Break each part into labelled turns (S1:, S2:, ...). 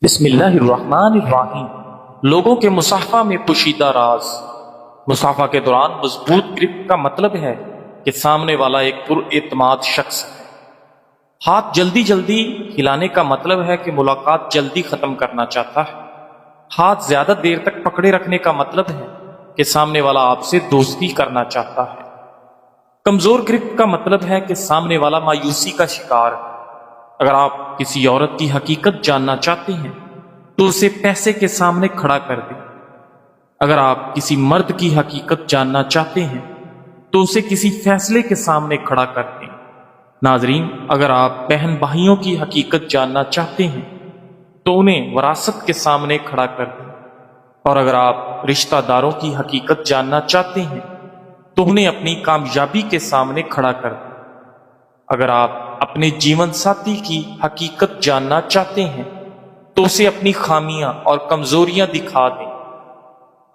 S1: بسم اللہ الرحمن الرحیم۔ لوگوں کے مصافحہ میں پوشیدہ راز۔ مصافحہ کے دوران مضبوط گرفت کا مطلب ہے کہ سامنے والا ایک پر اعتماد شخص ہے۔ ہاتھ جلدی جلدی ہلانے کا مطلب ہے کہ ملاقات جلدی ختم کرنا چاہتا ہے۔ ہاتھ زیادہ دیر تک پکڑے رکھنے کا مطلب ہے کہ سامنے والا آپ سے دوستی کرنا چاہتا ہے۔ کمزور گرفت کا مطلب ہے کہ سامنے والا مایوسی کا شکار ہے۔ اگر آپ کسی عورت کی حقیقت جاننا چاہتے ہیں تو اسے پیسے کے سامنے کھڑا کر دیں۔ اگر آپ کسی مرد کی حقیقت جاننا چاہتے ہیں تو اسے کسی فیصلے کے سامنے کھڑا کر دیں۔ ناظرین، اگر آپ بہن بھائیوں کی حقیقت جاننا چاہتے ہیں تو انہیں وراثت کے سامنے کھڑا کر دیں، اور اگر آپ رشتہ داروں کی حقیقت جاننا چاہتے ہیں تو انہیں اپنی کامیابی کے سامنے کھڑا کر دیں۔ اگر آپ اپنے جیون ساتھی کی حقیقت جاننا چاہتے ہیں تو اسے اپنی خامیاں اور کمزوریاں دکھا دیں۔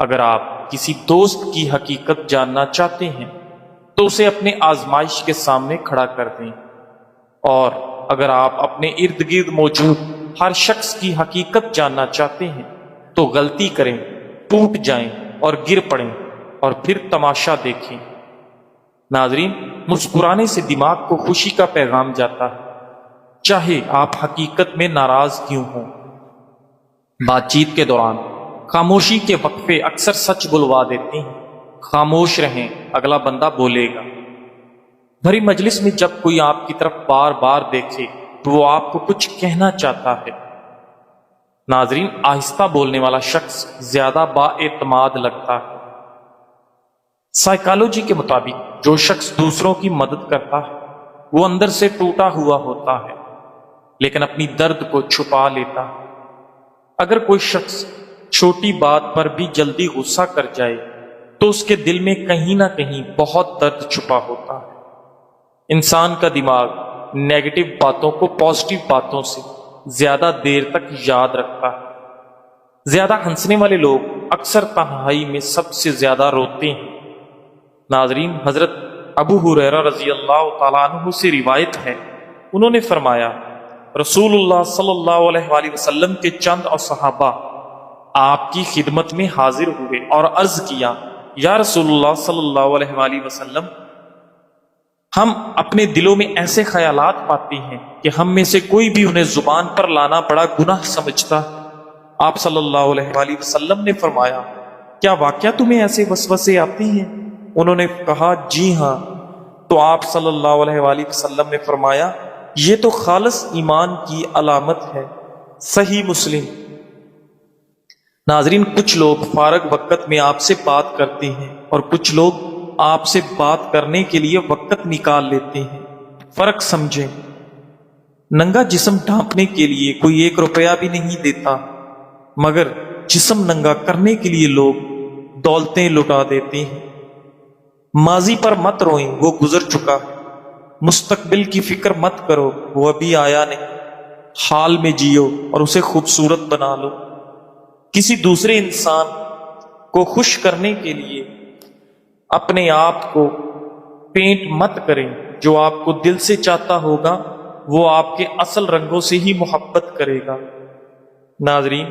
S1: اگر آپ کسی دوست کی حقیقت جاننا چاہتے ہیں تو اسے اپنے آزمائش کے سامنے کھڑا کر دیں، اور اگر آپ اپنے ارد گرد موجود ہر شخص کی حقیقت جاننا چاہتے ہیں تو غلطی کریں، ٹوٹ جائیں اور گر پڑیں، اور پھر تماشا دیکھیں۔ ناظرین، مسکرانے سے دماغ کو خوشی کا پیغام جاتا ہے، چاہے آپ حقیقت میں ناراض کیوں ہوں۔ بات چیت کے دوران خاموشی کے وقفے اکثر سچ بلوا دیتے ہیں۔ خاموش رہیں، اگلا بندہ بولے گا۔ بھری مجلس میں جب کوئی آپ کی طرف بار بار دیکھے تو وہ آپ کو کچھ کہنا چاہتا ہے۔ ناظرین، آہستہ بولنے والا شخص زیادہ با اعتماد لگتا ہے۔ سائیکالوجی کے مطابق جو شخص دوسروں کی مدد کرتا ہے وہ اندر سے ٹوٹا ہوا ہوتا ہے، لیکن اپنی درد کو چھپا لیتا ہے۔ اگر کوئی شخص چھوٹی بات پر بھی جلدی غصہ کر جائے تو اس کے دل میں کہیں نہ کہیں بہت درد چھپا ہوتا ہے۔ انسان کا دماغ نیگیٹو باتوں کو پازیٹو باتوں سے زیادہ دیر تک یاد رکھتا ہے۔ زیادہ ہنسنے والے لوگ اکثر تنہائی میں سب سے زیادہ روتے ہیں۔ ناظرین، حضرت ابو ہریرہ رضی اللہ تعالیٰ عنہ سے روایت ہے، انہوں نے فرمایا، رسول اللہ صلی اللہ علیہ وآلہ وسلم کے چند اور صحابہ آپ کی خدمت میں حاضر ہوئے اور عرض کیا، یا رسول اللہ صلی اللہ علیہ وآلہ وسلم، ہم اپنے دلوں میں ایسے خیالات پاتے ہیں کہ ہم میں سے کوئی بھی انہیں زبان پر لانا بڑا گناہ سمجھتا ہے۔ آپ صلی اللہ علیہ وآلہ وسلم نے فرمایا، کیا واقعہ تمہیں ایسے وسوسے آتے ہیں؟ انہوں نے کہا، جی ہاں۔ تو آپ صلی اللہ علیہ وآلہ وسلم نے فرمایا، یہ تو خالص ایمان کی علامت ہے۔ صحیح مسلم۔ ناظرین، کچھ لوگ فارغ وقت میں آپ سے بات کرتے ہیں اور کچھ لوگ آپ سے بات کرنے کے لیے وقت نکال لیتے ہیں۔ فرق سمجھیں۔ ننگا جسم ڈھانپنے کے لیے کوئی 1 روپیہ بھی نہیں دیتا، مگر جسم ننگا کرنے کے لیے لوگ دولتیں لٹا دیتے ہیں۔ ماضی پر مت روئیں، وہ گزر چکا ہے۔ مستقبل کی فکر مت کرو، وہ ابھی آیا نہیں۔ حال میں جیو اور اسے خوبصورت بنا لو۔ کسی دوسرے انسان کو خوش کرنے کے لیے اپنے آپ کو پینٹ مت کریں۔ جو آپ کو دل سے چاہتا ہوگا وہ آپ کے اصل رنگوں سے ہی محبت کرے گا۔ ناظرین،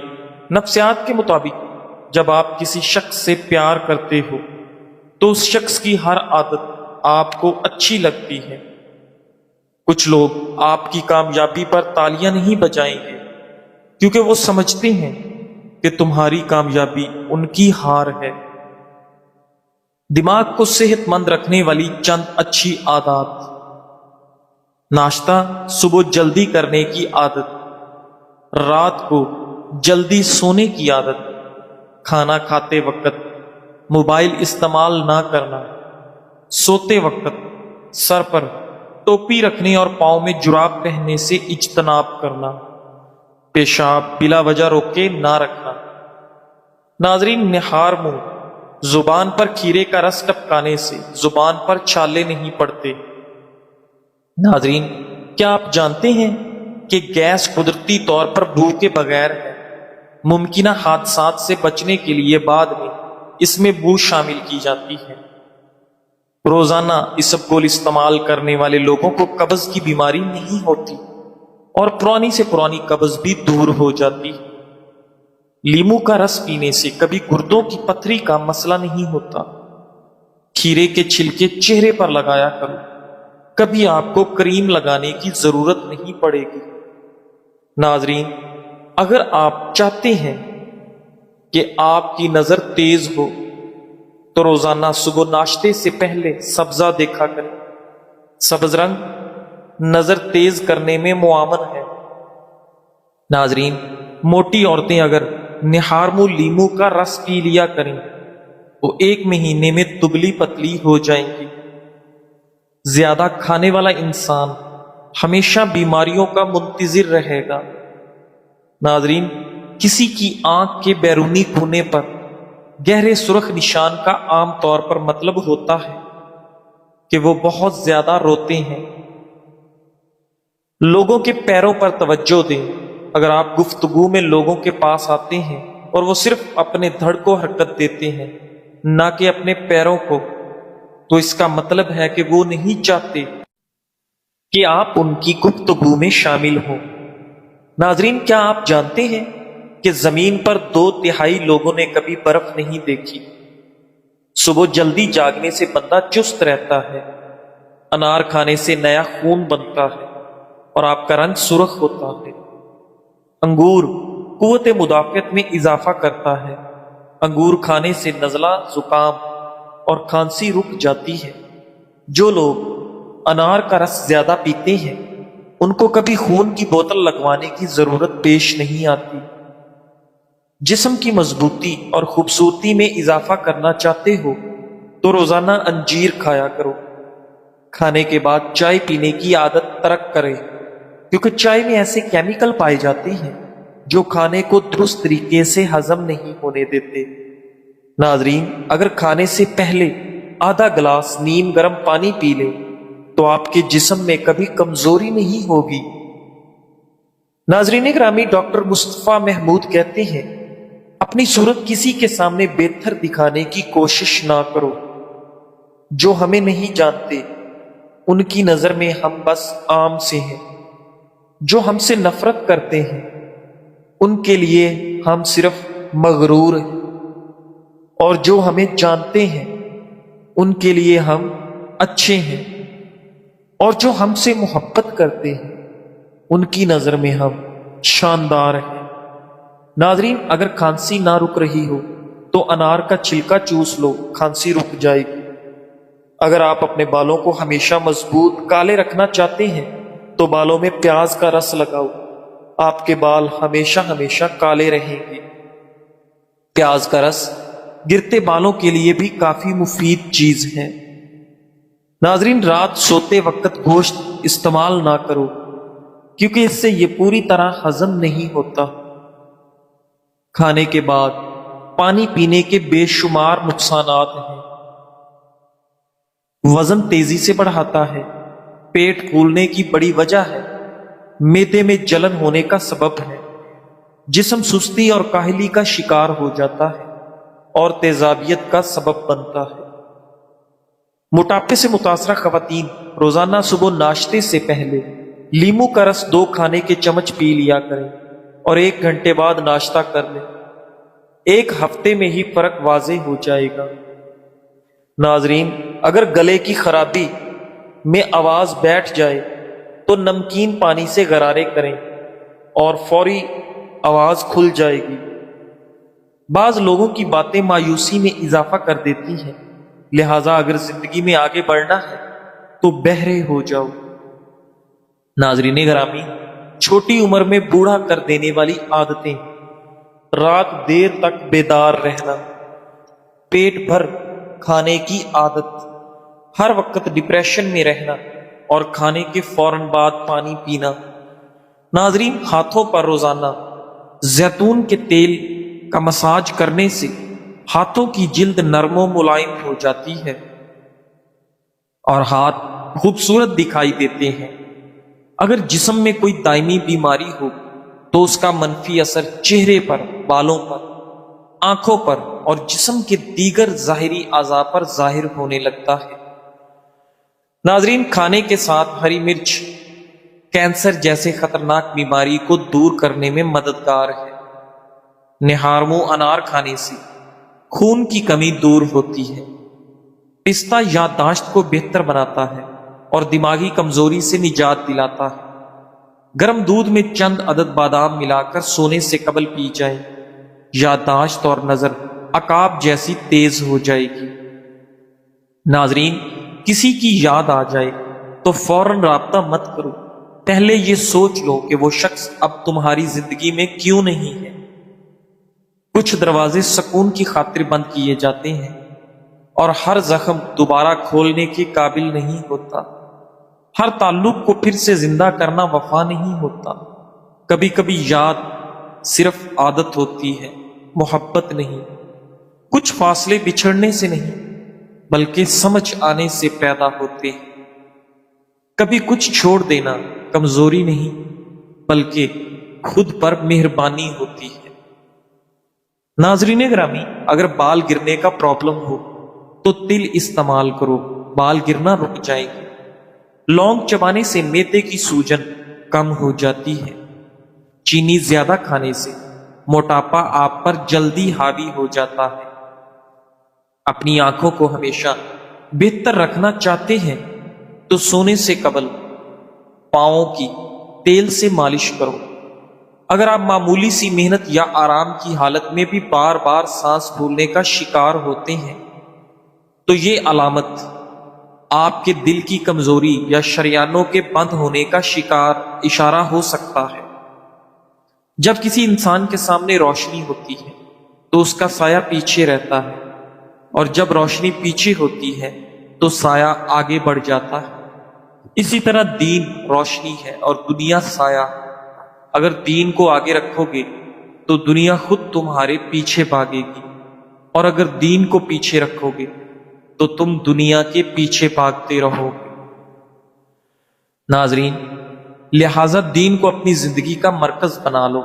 S1: نفسیات کے مطابق جب آپ کسی شخص سے پیار کرتے ہو تو اس شخص کی ہر عادت آپ کو اچھی لگتی ہے۔ کچھ لوگ آپ کی کامیابی پر تالیاں نہیں بجائیں گے کیونکہ وہ سمجھتے ہیں کہ تمہاری کامیابی ان کی ہار ہے۔ دماغ کو صحت مند رکھنے والی چند اچھی عادات: ناشتہ صبح جلدی کرنے کی عادت، رات کو جلدی سونے کی عادت، کھانا کھاتے وقت موبائل استعمال نہ کرنا، سوتے وقت سر پر ٹوپی رکھنے اور پاؤں میں جراب پہننے سے اجتناب کرنا، پیشاب بلا وجہ روکے نہ رکھنا۔ ناظرین، نہار منہ زبان پر کھیرے کا رس ٹپکانے سے زبان پر چھالے نہیں پڑتے۔ ناظرین، کیا آپ جانتے ہیں کہ گیس قدرتی طور پر بو کے بغیر ہے؟ ممکنہ حادثات سے بچنے کے لیے بعد میں اس میں بو شامل کی جاتی ہے۔ روزانہ اسبگول استعمال کرنے والے لوگوں کو قبض کی بیماری نہیں ہوتی، اور پرانی سے پرانی قبض بھی دور ہو جاتی ہے۔ لیمو کا رس پینے سے کبھی گردوں کی پتھری کا مسئلہ نہیں ہوتا۔ کھیرے کے چھلکے چہرے پر لگایا کرو، کبھی آپ کو کریم لگانے کی ضرورت نہیں پڑے گی۔ ناظرین، اگر آپ چاہتے ہیں کہ آپ کی نظر تیز ہو تو روزانہ صبح ناشتے سے پہلے سبزہ دیکھا کریں۔ سبز رنگ نظر تیز کرنے میں معاون ہے۔ ناظرین، موٹی عورتیں اگر نہارمو لیمو کا رس پی لیا کریں وہ 1 مہینے میں دبلی پتلی ہو جائیں گی۔ زیادہ کھانے والا انسان ہمیشہ بیماریوں کا منتظر رہے گا۔ ناظرین، کسی کی آنکھ کے بیرونی کونے پر گہرے سرخ نشان کا عام طور پر مطلب ہوتا ہے کہ وہ بہت زیادہ روتے ہیں۔ لوگوں کے پیروں پر توجہ دیں۔ اگر آپ گفتگو میں لوگوں کے پاس آتے ہیں اور وہ صرف اپنے دھڑ کو حرکت دیتے ہیں نہ کہ اپنے پیروں کو، تو اس کا مطلب ہے کہ وہ نہیں چاہتے کہ آپ ان کی گفتگو میں شامل ہوں۔ ناظرین، کیا آپ جانتے ہیں کہ زمین پر 2/3 لوگوں نے کبھی برف نہیں دیکھی؟ صبح جلدی جاگنے سے بندہ چست رہتا ہے، انار کھانے سے نیا خون بنتا ہے اور آپ کا رنگ سرخ ہوتا ہے۔ انگور قوت مدافعت میں اضافہ کرتا ہے۔ انگور کھانے سے نزلہ، زکام اور کھانسی رک جاتی ہے۔ جو لوگ انار کا رس زیادہ پیتے ہیں ان کو کبھی خون کی بوتل لگوانے کی ضرورت پیش نہیں آتی۔ جسم کی مضبوطی اور خوبصورتی میں اضافہ کرنا چاہتے ہو تو روزانہ انجیر کھایا کرو۔ کھانے کے بعد چائے پینے کی عادت ترک کرے، کیونکہ چائے میں ایسے کیمیکل پائے جاتے ہیں جو کھانے کو درست طریقے سے ہضم نہیں ہونے دیتے۔ ناظرین، اگر کھانے سے پہلے آدھا گلاس نیم گرم پانی پی لیں تو آپ کے جسم میں کبھی کمزوری نہیں ہوگی۔ ناظرین گرامی، ڈاکٹر مصطفیٰ محمود کہتے ہیں، اپنی صورت کسی کے سامنے بہتر دکھانے کی کوشش نہ کرو۔ جو ہمیں نہیں جانتے ان کی نظر میں ہم بس عام سے ہیں۔ جو ہم سے نفرت کرتے ہیں ان کے لیے ہم صرف مغرور ہیں، اور جو ہمیں جانتے ہیں ان کے لیے ہم اچھے ہیں، اور جو ہم سے محبت کرتے ہیں ان کی نظر میں ہم شاندار ہیں۔ ناظرین، اگر کھانسی نہ رک رہی ہو تو انار کا چھلکا چوس لو، کھانسی رک جائے گی۔ اگر آپ اپنے بالوں کو ہمیشہ مضبوط کالے رکھنا چاہتے ہیں تو بالوں میں پیاز کا رس لگاؤ، آپ کے بال ہمیشہ کالے رہیں گے۔ پیاز کا رس گرتے بالوں کے لیے بھی کافی مفید چیز ہے۔ ناظرین، رات سوتے وقت گوشت استعمال نہ کرو، کیونکہ اس سے یہ پوری طرح ہضم نہیں ہوتا۔ کھانے کے بعد پانی پینے کے بے شمار نقصانات ہیں۔ وزن تیزی سے بڑھاتا ہے، پیٹ پھولنے کی بڑی وجہ ہے، معدے میں جلن ہونے کا سبب ہے، جسم سستی اور کاہلی کا شکار ہو جاتا ہے اور تیزابیت کا سبب بنتا ہے۔ موٹاپے سے متاثرہ خواتین روزانہ صبح ناشتے سے پہلے لیمو کا رس 2 کھانے کے چمچ پی لیا کریں اور 1 گھنٹے بعد ناشتہ کر لیں۔ 1 ہفتے میں ہی فرق واضح ہو جائے گا۔ ناظرین، اگر گلے کی خرابی میں آواز بیٹھ جائے تو نمکین پانی سے غرارے کریں اور فوری آواز کھل جائے گی۔ بعض لوگوں کی باتیں مایوسی میں اضافہ کر دیتی ہیں، لہذا اگر زندگی میں آگے بڑھنا ہے تو بہرے ہو جاؤ۔ ناظرین گرامی، چھوٹی عمر میں بوڑھا کر دینے والی عادتیں: رات دیر تک بیدار رہنا، پیٹ بھر کھانے کی عادت، ہر وقت ڈپریشن میں رہنا اور کھانے کے فوراً بعد پانی پینا۔ ناظرین، ہاتھوں پر روزانہ زیتون کے تیل کا مساج کرنے سے ہاتھوں کی جلد نرم و ملائم ہو جاتی ہے اور ہاتھ خوبصورت دکھائی دیتے ہیں۔ اگر جسم میں کوئی دائمی بیماری ہو تو اس کا منفی اثر چہرے پر، بالوں پر، آنکھوں پر اور جسم کے دیگر ظاہری اعضاء پر ظاہر ہونے لگتا ہے۔ ناظرین، کھانے کے ساتھ ہری مرچ کینسر جیسے خطرناک بیماری کو دور کرنے میں مددگار ہے۔ نہارمو انار کھانے سے خون کی کمی دور ہوتی ہے۔ پستہ یادداشت کو بہتر بناتا ہے اور دماغی کمزوری سے نجات دلاتا ہے۔ گرم دودھ میں چند عدد بادام ملا کر سونے سے قبل پی جائے، یادداشت اور نظر عقاب جیسی تیز ہو جائے گی۔ ناظرین، کسی کی یاد آ جائے تو فوراً رابطہ مت کرو، پہلے یہ سوچ لو کہ وہ شخص اب تمہاری زندگی میں کیوں نہیں ہے۔ کچھ دروازے سکون کی خاطر بند کیے جاتے ہیں اور ہر زخم دوبارہ کھولنے کے قابل نہیں ہوتا۔ ہر تعلق کو پھر سے زندہ کرنا وفا نہیں ہوتا۔ کبھی کبھی یاد صرف عادت ہوتی ہے، محبت نہیں۔ کچھ فاصلے بچھڑنے سے نہیں بلکہ سمجھ آنے سے پیدا ہوتے ہیں۔ کبھی کچھ چھوڑ دینا کمزوری نہیں بلکہ خود پر مہربانی ہوتی ہے۔ ناظرین گرامی، اگر بال گرنے کا پرابلم ہو تو تل استعمال کرو، بال گرنا رک جائیں گے۔ لونگ چبانے سے معدے کی سوجن کم ہو جاتی ہے۔ چینی زیادہ کھانے سے موٹاپا آپ پر جلدی حاوی ہو جاتا ہے۔ اپنی آنکھوں کو ہمیشہ بہتر رکھنا چاہتے ہیں تو سونے سے قبل پاؤں کی تیل سے مالش کرو۔ اگر آپ معمولی سی محنت یا آرام کی حالت میں بھی بار بار سانس پھولنے کا شکار ہوتے ہیں تو یہ علامت آپ کے دل کی کمزوری یا شریانوں کے بند ہونے کا اشارہ ہو سکتا ہے۔ جب کسی انسان کے سامنے روشنی ہوتی ہے تو اس کا سایہ پیچھے رہتا ہے، اور جب روشنی پیچھے ہوتی ہے تو سایہ آگے بڑھ جاتا ہے۔ اسی طرح دین روشنی ہے اور دنیا سایہ۔ اگر دین کو آگے رکھو گے تو دنیا خود تمہارے پیچھے بھاگے گی، اور اگر دین کو پیچھے رکھو گے تو تم دنیا کے پیچھے بھاگتے رہو گے۔ ناظرین، لہذا دین کو اپنی زندگی کا مرکز بنا لو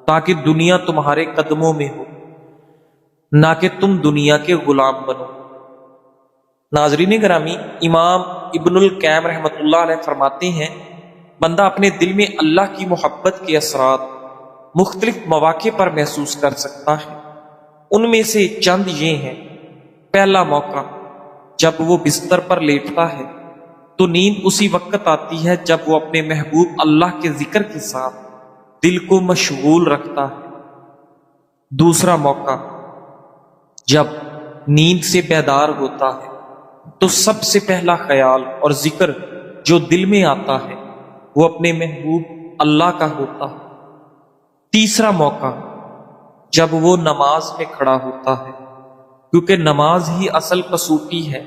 S1: تاکہ دنیا تمہارے قدموں میں ہو، نہ کہ تم دنیا کے غلام بنو۔ ناظرین گرامی، امام ابن القیم رحمۃ اللہ علیہ فرماتے ہیں، بندہ اپنے دل میں اللہ کی محبت کے اثرات مختلف مواقع پر محسوس کر سکتا ہے۔ ان میں سے چند یہ ہیں۔ پہلا موقع، جب وہ بستر پر لیٹتا ہے تو نیند اسی وقت آتی ہے جب وہ اپنے محبوب اللہ کے ذکر کے ساتھ دل کو مشغول رکھتا ہے۔ دوسرا موقع، جب نیند سے بیدار ہوتا ہے تو سب سے پہلا خیال اور ذکر جو دل میں آتا ہے وہ اپنے محبوب اللہ کا ہوتا ہے۔ تیسرا موقع، جب وہ نماز میں کھڑا ہوتا ہے، کیونکہ نماز ہی اصل کسوٹی ہے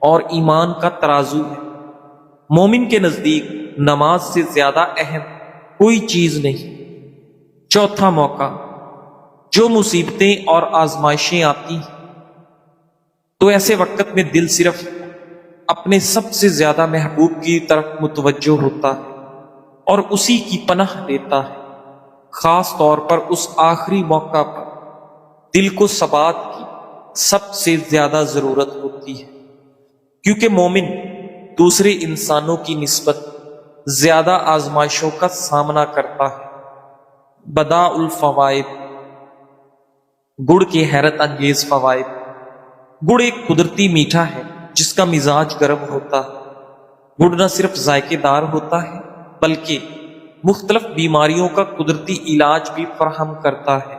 S1: اور ایمان کا ترازو ہے۔ مومن کے نزدیک نماز سے زیادہ اہم کوئی چیز نہیں۔ چوتھا موقع، جو مصیبتیں اور آزمائشیں آتی ہیں تو ایسے وقت میں دل صرف اپنے سب سے زیادہ محبوب کی طرف متوجہ ہوتا ہے اور اسی کی پناہ لیتا ہے۔ خاص طور پر اس آخری موقع پر دل کو ثبات کی سب سے زیادہ ضرورت ہوتی ہے، کیونکہ مومن دوسرے انسانوں کی نسبت زیادہ آزمائشوں کا سامنا کرتا ہے۔ بداء الفوائد، گڑ کے حیرت انگیز فوائد۔ گڑ ایک قدرتی میٹھا ہے جس کا مزاج گرم ہوتا ہے۔ گڑ نہ صرف ذائقے دار ہوتا ہے بلکہ مختلف بیماریوں کا قدرتی علاج بھی فراہم کرتا ہے۔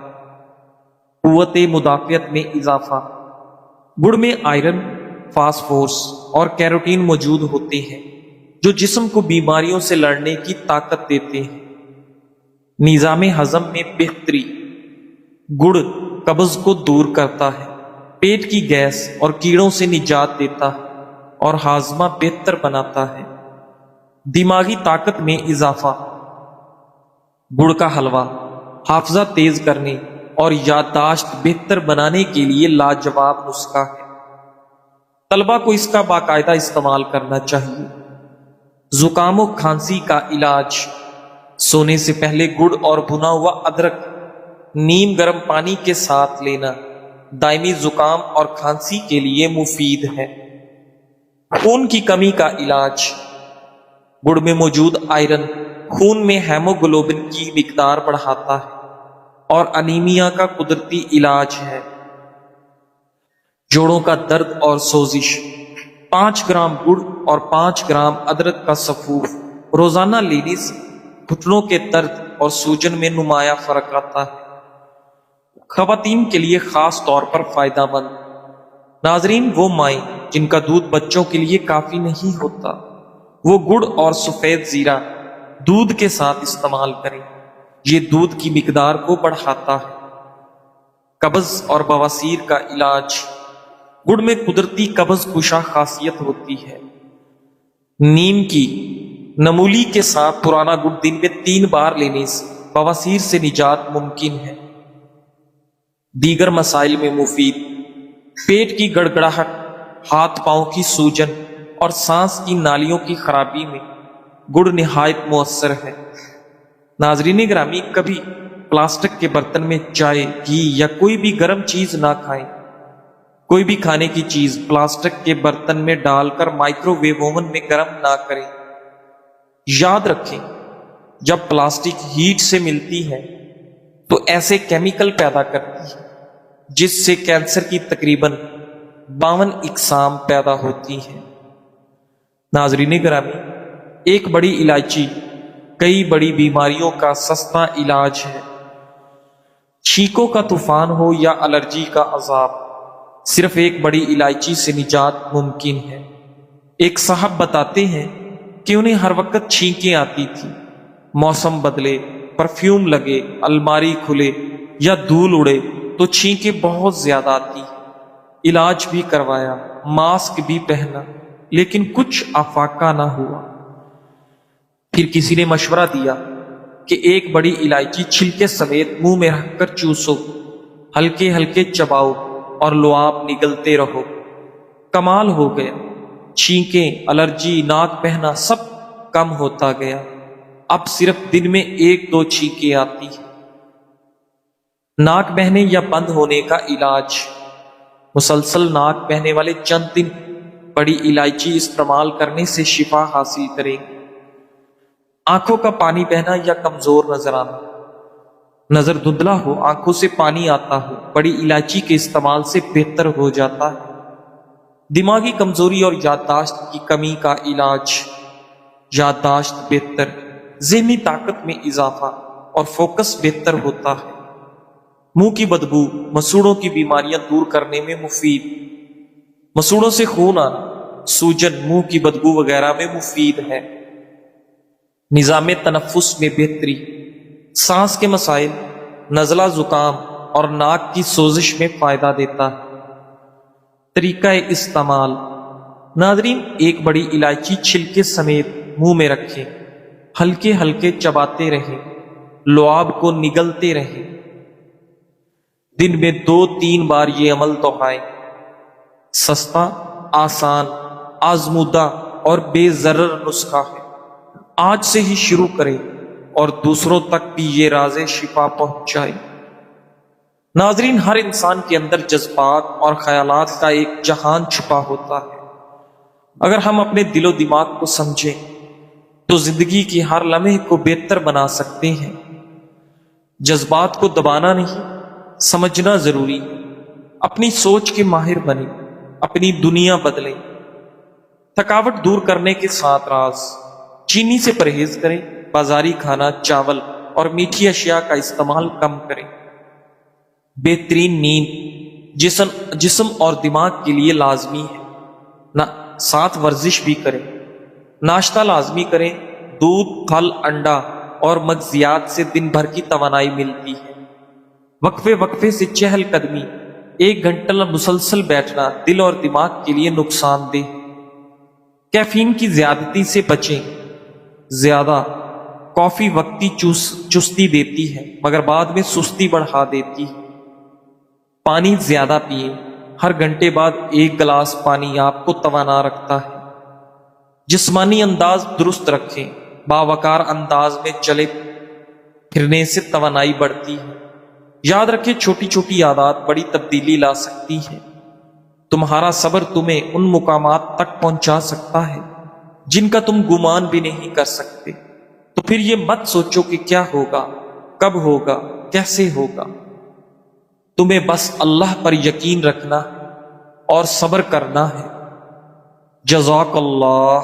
S1: قوت مدافعت میں اضافہ۔ گڑ میں آئرن، فاسفورس اور کیروٹین موجود ہوتے ہیں جو جسم کو بیماریوں سے لڑنے کی طاقت دیتے ہیں۔ نظام ہضم میں بہتری۔ گڑ قبض کو دور کرتا ہے، پیٹ کی گیس اور کیڑوں سے نجات دیتا ہے اور ہاضمہ بہتر بناتا ہے۔ دماغی طاقت میں اضافہ۔ گڑ کا حلوہ حافظہ تیز کرنے اور یادداشت بہتر بنانے کے لیے لاجواب نسخہ ہے۔ طلبہ کو اس کا باقاعدہ استعمال کرنا چاہیے۔ زکام و کھانسی کا علاج۔ سونے سے پہلے گڑ اور بھنا ہوا ادرک نیم گرم پانی کے ساتھ لینا دائمی زکام اور کھانسی کے لیے مفید ہے۔ خون کی کمی کا علاج۔ گڑ میں موجود آئرن خون میں ہیموگلوبن کی مقدار بڑھاتا ہے اور انیمیا کا قدرتی علاج ہے۔ جوڑوں کا درد اور سوزش، 5 گرام گڑ اور 5 گرام ادرک کا سفوف روزانہ لینے سے گھٹنوں کے درد اور سوجن میں نمایاں فرق آتا ہے۔ خواتین کے لیے خاص طور پر فائدہ مند۔ ناظرین، وہ مائیں جن کا دودھ بچوں کے لیے کافی نہیں ہوتا، وہ گڑ اور سفید زیرہ دودھ کے ساتھ استعمال کریں۔ یہ دودھ کی مقدار کو بڑھاتا ہے۔ قبض اور بواسیر کا علاج، گڑ میں قدرتی قبض کشا خاصیت ہوتی ہے۔ نیم کی نمولی کے ساتھ پرانا گڑ دن میں 3 بار لینے سے بواسیر سے نجات ممکن ہے۔ دیگر مسائل میں مفید، پیٹ کی گڑگڑاہٹ، ہاتھ پاؤں کی سوجن اور سانس کی نالیوں کی خرابی میں گڑ نہایت مؤثر ہے۔ ناظرین گرامی، کبھی پلاسٹک کے برتن میں چائے، گھی یا کوئی بھی گرم چیز نہ کھائیں۔ کوئی بھی کھانے کی چیز پلاسٹک کے برتن میں ڈال کر مائکرو ویو اوون میں گرم نہ کریں۔ یاد رکھیں، جب پلاسٹک ہیٹ سے ملتی ہے تو ایسے کیمیکل پیدا کرتی ہے جس سے کینسر کی تقریباً 52 اقسام پیدا ہوتی ہیں۔ ناظرین گرامی، ایک بڑی الائچی کئی بڑی بیماریوں کا سستا علاج ہے۔ چھینکوں کا طوفان ہو یا الرجی کا عذاب، صرف ایک بڑی الائچی سے نجات ممکن ہے۔ ایک صاحب بتاتے ہیں کہ انہیں ہر وقت چھینکیں آتی تھی۔ موسم بدلے، پرفیوم لگے، الماری کھلے یا دھول اڑے تو چھینکیں بہت زیادہ آتی۔ علاج بھی کروایا، ماسک بھی پہنا، لیکن کچھ افاقہ نہ ہوا۔ پھر کسی نے مشورہ دیا کہ ایک بڑی الائچی چھلکے سمیت منہ میں رکھ کر چوسو، ہلکے ہلکے چباؤ اور لعاب نگلتے رہو۔ کمال ہو گیا، چھینکیں، الرجی، ناک بہنا سب کم ہوتا گیا۔ اب صرف دن میں 1-2 چھینکیں آتی ہیں۔ ناک بہنے یا بند ہونے کا علاج، مسلسل ناک بہنے والے چند دن بڑی الائچی استعمال کرنے سے شفا حاصل کریں۔ آنکھوں کا پانی بہنا یا کمزور نظر آنا، نظر دھندلا ہو، آنکھوں سے پانی آتا ہو، بڑی الائچی کے استعمال سے بہتر ہو جاتا ہے۔ دماغی کمزوری اور یادداشت کی کمی کا علاج، یادداشت بہتر، ذہنی طاقت میں اضافہ اور فوکس بہتر ہوتا ہے۔ منہ کی بدبو، مسوڑوں کی بیماریاں دور کرنے میں مفید، مسوڑوں سے خون آنا، سوجن، منہ کی بدبو وغیرہ میں مفید ہے۔ نظام تنفس میں بہتری، سانس کے مسائل، نزلہ زکام اور ناک کی سوزش میں فائدہ دیتا ہے۔ طریقہ استعمال، ناظرین، ایک بڑی الائچی چھلکے سمیت منہ میں رکھیں، ہلکے ہلکے چباتے رہیں، لعاب کو نگلتے رہیں۔ دن میں 2-3 بار یہ عمل دہرائیں۔ سستا، آسان، آزمودہ اور بے ضرر نسخہ ہے۔ آج سے ہی شروع کریں اور دوسروں تک بھی یہ راز شفا پہنچائیں۔ ناظرین، ہر انسان کے اندر جذبات اور خیالات کا ایک جہان چھپا ہوتا ہے۔ اگر ہم اپنے دل و دماغ کو سمجھیں تو زندگی کی ہر لمحے کو بہتر بنا سکتے ہیں۔ جذبات کو دبانا نہیں، سمجھنا ضروری ہے۔ اپنی سوچ کے ماہر بنیں، اپنی دنیا بدلیں۔ تھکاوٹ دور کرنے کے 7 راز، چینی سے پرہیز کریں، بازاری کھانا، چاول اور میٹھی اشیاء کا استعمال کم کریں۔ بہترین نیند جسم اور دماغ کے لیے لازمی ہے، ساتھ ورزش بھی کریں۔ ناشتہ لازمی کریں، دودھ، پھل، انڈا اور مغزیات سے دن بھر کی توانائی ملتی ہے۔ وقفے سے چہل قدمی، 1 گھنٹہ مسلسل بیٹھنا دل اور دماغ کے لیے نقصان دہ۔ کیفین کی زیادتی سے بچیں۔ زیادہ کافی وقتی چستی دیتی ہے مگر بعد میں سستی بڑھا دیتی ہے۔ پانی زیادہ پئیں، ہر گھنٹے بعد 1 گلاس پانی آپ کو توانا رکھتا ہے۔ جسمانی انداز درست رکھیں، باوقار انداز میں چلے پھرنے سے توانائی بڑھتی ہے۔ یاد رکھیں، چھوٹی چھوٹی عادات بڑی تبدیلی لا سکتی ہے۔ تمہارا صبر تمہیں ان مقامات تک پہنچا سکتا ہے جن کا تم گمان بھی نہیں کر سکتے۔ تو پھر یہ مت سوچو کہ کیا ہوگا، کب ہوگا، کیسے ہوگا؟ تمہیں بس اللہ پر یقین رکھنا اور صبر کرنا ہے۔ جزاک اللہ۔